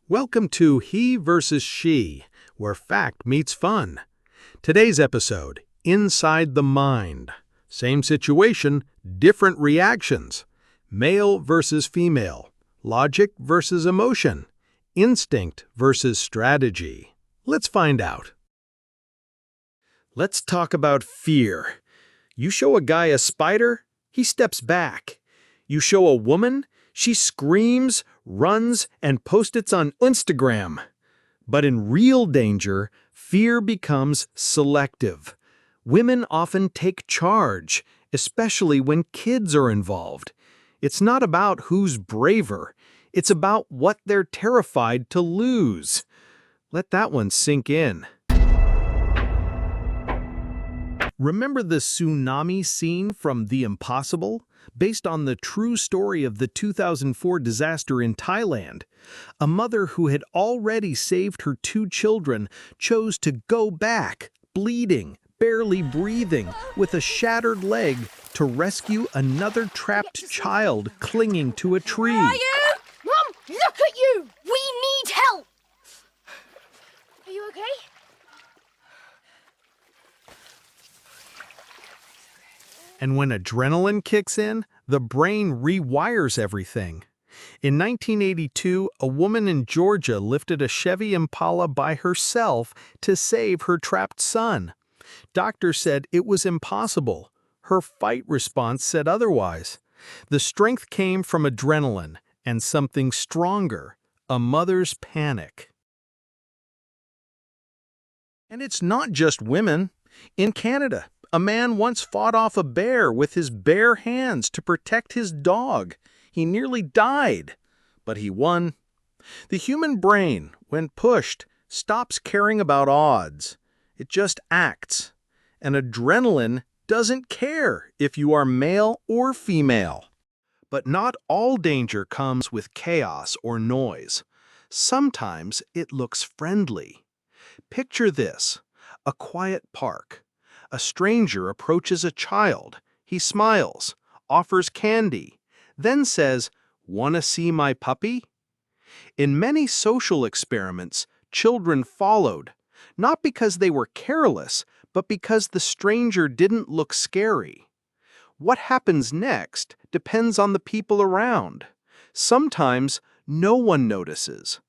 Welcome to He versus She, where fact meets fun. Today's episode, Inside the Mind. Same situation, different reactions. Male versus female. Logic versus emotion. Instinct versus strategy. Let's find out. Let's talk about fear. You show a guy a spider, he steps back. You show a woman, she screams, runs, and posts on Instagram. But in real danger, fear becomes selective. Women often take charge, especially when kids are involved. It's not about who's braver. It's about what they're terrified to lose. Let that one sink in. Remember the tsunami scene from The Impossible? Based on the true story of the 2004 disaster in Thailand. A mother who had already saved her 2 children chose to go back, bleeding, barely breathing, with a shattered leg to rescue another trapped child clinging to a tree. Where are you? Mom, look at you! We need help! Are you okay? And when adrenaline kicks in, the brain rewires everything. In 1982, a woman in Georgia lifted a Chevy Impala by herself to save her trapped son. Doctors said it was impossible. Her fight response said otherwise. The strength came from adrenaline and something stronger, a mother's panic. And it's not just women. In Canada, a man once fought off a bear with his bare hands to protect his dog. He nearly died, but he won. The human brain, when pushed, stops caring about odds. It just acts. And adrenaline doesn't care if you are male or female. But not all danger comes with chaos or noise. Sometimes it looks friendly. Picture this: a quiet park. A stranger approaches a child. He smiles, offers candy, then says, "Wanna see my puppy?" In many social experiments, children followed, not because they were careless, but because the stranger didn't look scary. What happens next depends on the people around. Sometimes no one notices.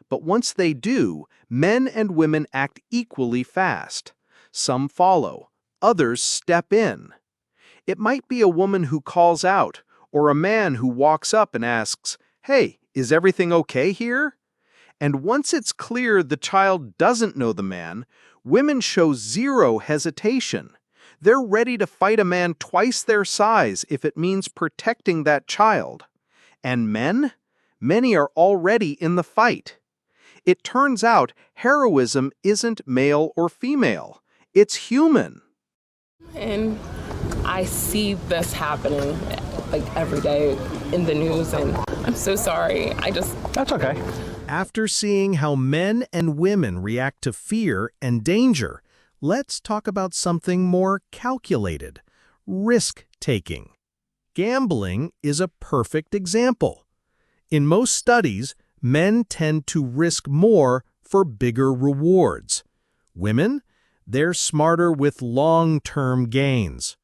But once they do, men and women act equally fast. Some follow. Others step in. It might be a woman who calls out, or a man who walks up and asks, "Hey, is everything okay here?" And once it's clear the child doesn't know the man, women show zero hesitation. They're ready to fight a man twice their size if it means protecting that child. And men? Many are already in the fight. It turns out heroism isn't male or female. It's human. And I see this happening like every day in the news, and I'm so sorry. That's okay. After seeing how men and women react to fear and danger, let's talk about something more calculated: risk-taking. Gambling is a perfect example. In most studies, men tend to risk more for bigger rewards. Women? They're smarter with long-term gains.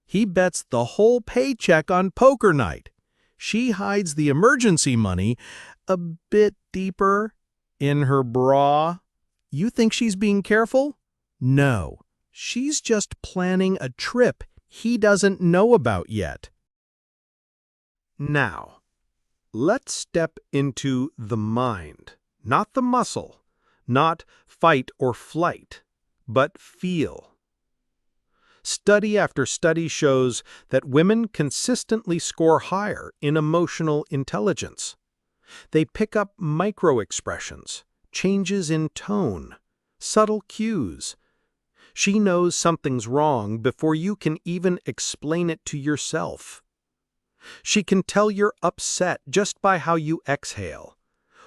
He bets the whole paycheck on poker night. She hides the emergency money a bit deeper in her bra. You think she's being careful? No, she's just planning a trip he doesn't know about yet. Now, let's step into the mind, not the muscle, not fight or flight, but feel. Study after study shows that women consistently score higher in emotional intelligence. They pick up micro-expressions, changes in tone, subtle cues. She knows something's wrong before you can even explain it to yourself. She can tell you're upset just by how you exhale,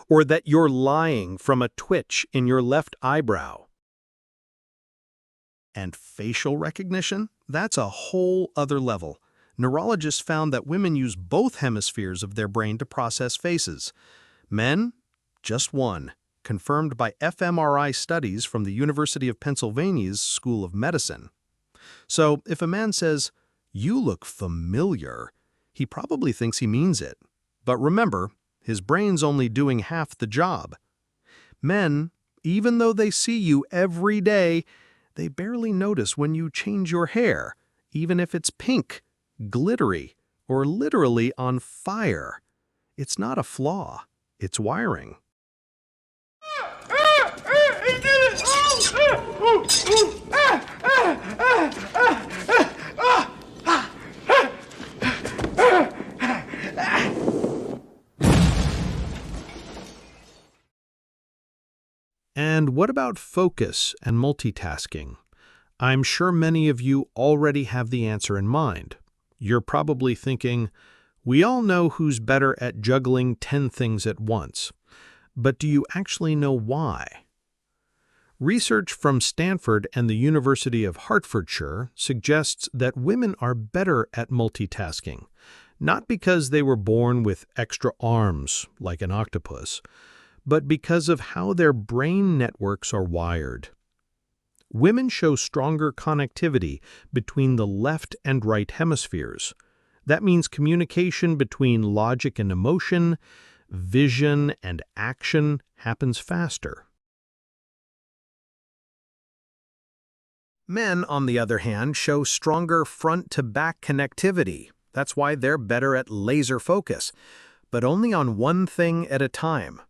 or that you're lying from a twitch in your left eyebrow. And facial recognition? That's a whole other level. Neurologists found that women use both hemispheres of their brain to process faces. Men Just one, confirmed by fMRI studies from the University of Pennsylvania's School of Medicine. So if a man says, "You look familiar," he probably thinks he means it. But remember, his brain's only doing half the job. Men, even though they see you every day, they barely notice when you change your hair, even if it's pink, glittery, or literally on fire. It's not a flaw, it's wiring. And what about focus and multitasking? I'm sure many of you already have the answer in mind. You're probably thinking, we all know who's better at juggling 10 things at once. But do you actually know why? Research from Stanford and the University of Hertfordshire suggests that women are better at multitasking, not because they were born with extra arms like an octopus, but because of how their brain networks are wired. Women show stronger connectivity between the left and right hemispheres. That means communication between logic and emotion, vision and action happens faster. Men, on the other hand, show stronger front-to-back connectivity. That's why they're better at laser focus, but only on one thing at a time.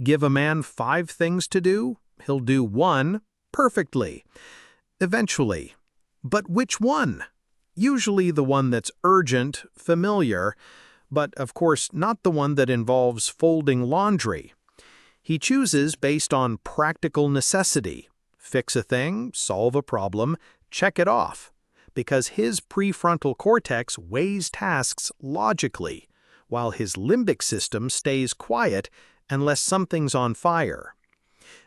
Give a man 5 things to do, he'll do 1 perfectly. Eventually. But which one? Usually the one that's urgent, familiar, but of course not the one that involves folding laundry. He chooses based on practical necessity. Fix a thing, solve a problem, check it off, because his prefrontal cortex weighs tasks logically, while his limbic system stays quiet unless something's on fire.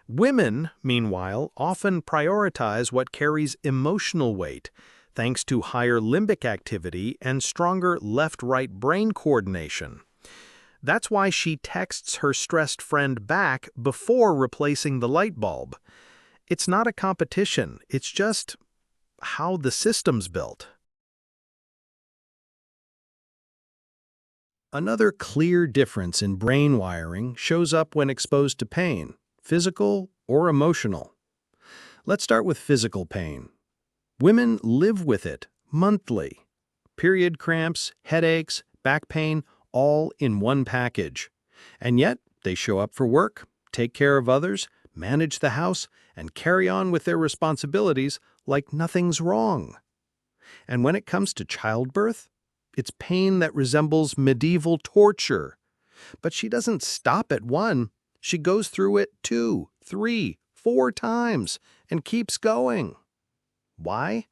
Women, meanwhile, often prioritize what carries emotional weight, thanks to higher limbic activity and stronger left-right brain coordination. That's why she texts her stressed friend back before replacing the light bulb. It's not a competition, it's just how the system's built. Another clear difference in brain wiring shows up when exposed to pain, physical or emotional. Let's start with physical pain. Women live with it monthly. Period cramps, headaches, back pain, all in one package. And yet, they show up for work, take care of others, manage the house, and carry on with their responsibilities like nothing's wrong. And when it comes to childbirth, it's pain that resembles medieval torture. But she doesn't stop at 1. She goes through it 2, 3, 4 times and keeps going. Why?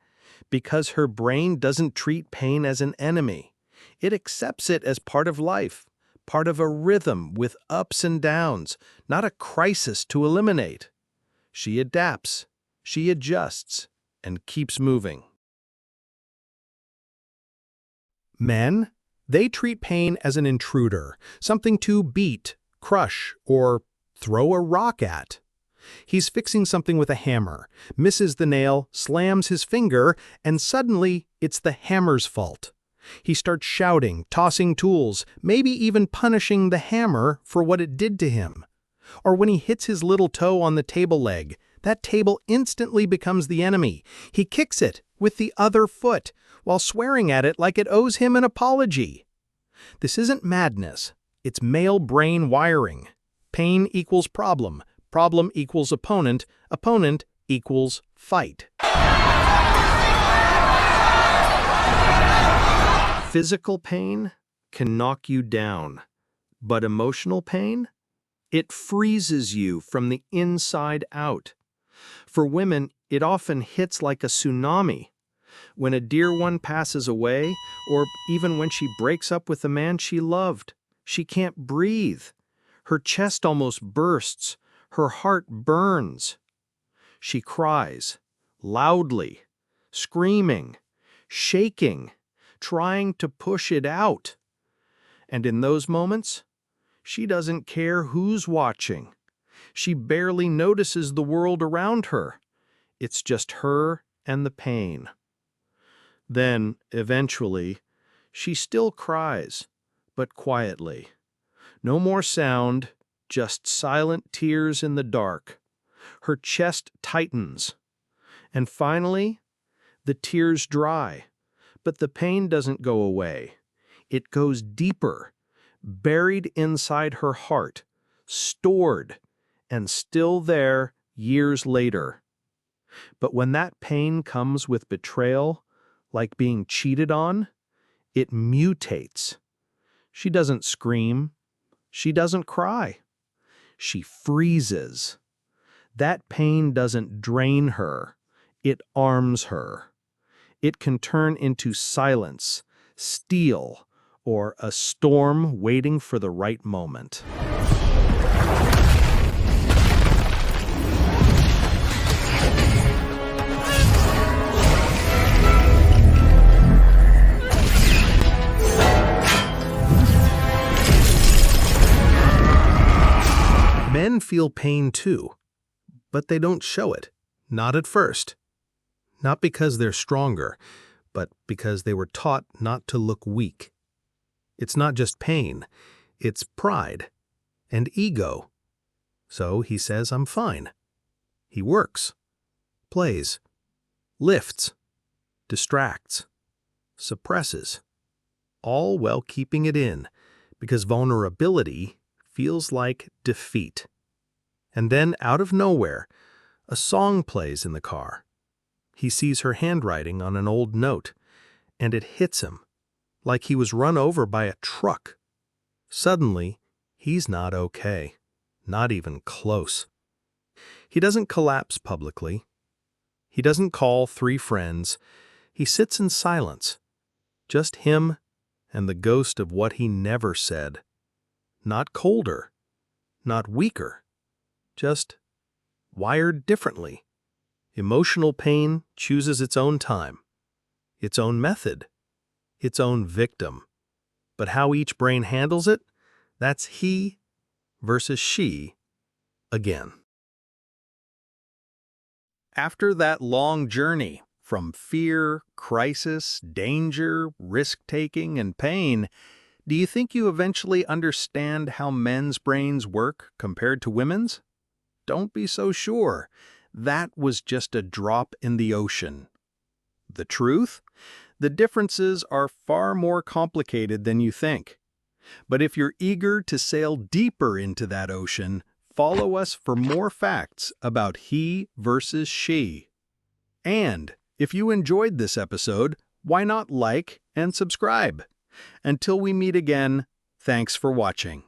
Because her brain doesn't treat pain as an enemy. It accepts it as part of life, part of a rhythm with ups and downs, not a crisis to eliminate. She adapts, she adjusts, and keeps moving. Men, they treat pain as an intruder, something to beat, crush, or throw a rock at. He's fixing something with a hammer, misses the nail, slams his finger, and suddenly it's the hammer's fault. He starts shouting, tossing tools, maybe even punishing the hammer for what it did to him. Or when he hits his little toe on the table leg, that table instantly becomes the enemy. He kicks it with the other foot, while swearing at it like it owes him an apology. This isn't madness, it's male brain wiring. Pain equals problem, problem equals opponent, opponent equals fight. Physical pain can knock you down, but emotional pain? It freezes you from the inside out. For women, it often hits like a tsunami. When a dear one passes away, or even when she breaks up with the man she loved, she can't breathe. Her chest almost bursts. Her heart burns. She cries, loudly, screaming, shaking, trying to push it out. And in those moments, She doesn't care who's watching. She barely notices the world around her. It's just her and the pain. Then, eventually, she still cries, but quietly. No more sound, just silent tears in the dark. Her chest tightens. And finally, the tears dry. But the pain doesn't go away. It goes deeper, buried inside her heart, stored, and still there years later. But when that pain comes with betrayal, like being cheated on, it mutates. She doesn't scream. She doesn't cry. She freezes. That pain doesn't drain her. It arms her. It can turn into silence, steel, or a storm waiting for the right moment. Men feel pain too, but they don't show it, not at first. Not because they're stronger, but because they were taught not to look weak. It's not just pain, it's pride and ego. So he says, I'm fine. He works, plays, lifts, distracts, suppresses, all while keeping it in, because vulnerability feels like defeat. And then, out of nowhere, a song plays in the car. He sees her handwriting on an old note, and it hits him, like he was run over by a truck. Suddenly, he's not okay, not even close. He doesn't collapse publicly. He doesn't call 3 friends. He sits in silence, just him and the ghost of what he never said. Not colder, not weaker, just wired differently. Emotional pain chooses its own time, its own method, its own victim. But how each brain handles it, that's he versus she again. After that long journey from fear, crisis, danger, risk-taking, and pain, do you think you eventually understand how men's brains work compared to women's? Don't be so sure. That was just a drop in the ocean. The truth? The differences are far more complicated than you think. But if you're eager to sail deeper into that ocean, follow us for more facts about he versus she. And if you enjoyed this episode, why not like and subscribe? Until we meet again, thanks for watching.